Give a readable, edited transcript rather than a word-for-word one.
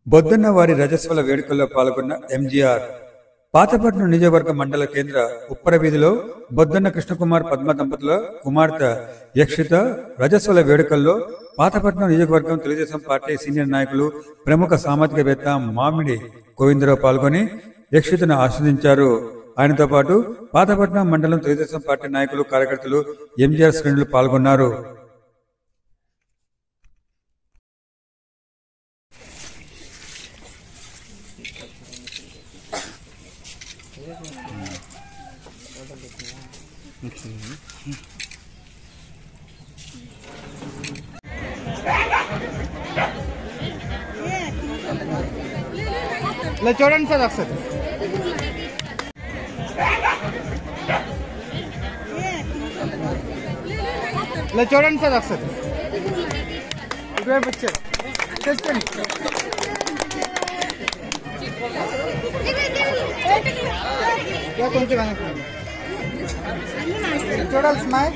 బొద్దన్న వారి రజస్వల వేడుకల్లో పాల్గొన్న ఎంజీఆర్. పాతపట్నం నియోజకవర్గ మండల కేంద్ర ఉప్పర వీధిలో బొద్దన్న కృష్ణకుమార్ పద్మ దంపతుల కుమార్తె యక్షిత రజస్వల వేడుకల్లో పాతపట్నం నియోజకవర్గం తెలుగుదేశం పార్టీ సీనియర్ నాయకులు ప్రముఖ సామాజికవేత్త మామిడి గోవిందరావు పాల్గొని యక్షితను ఆస్వాదించారు. ఆయనతో పాటు పాతపట్నం మండలం తెలుగుదేశం పార్టీ నాయకులు కార్యకర్తలు ఎంజీఆర్ శ్రేణులు పాల్గొన్నారు. చూడండి సార్ ఒకసారి చూడండి సార్ ఒకసారి ఇటువైపు వచ్చారు తెచ్చండి కొంచెం చూడాలి స్మైల్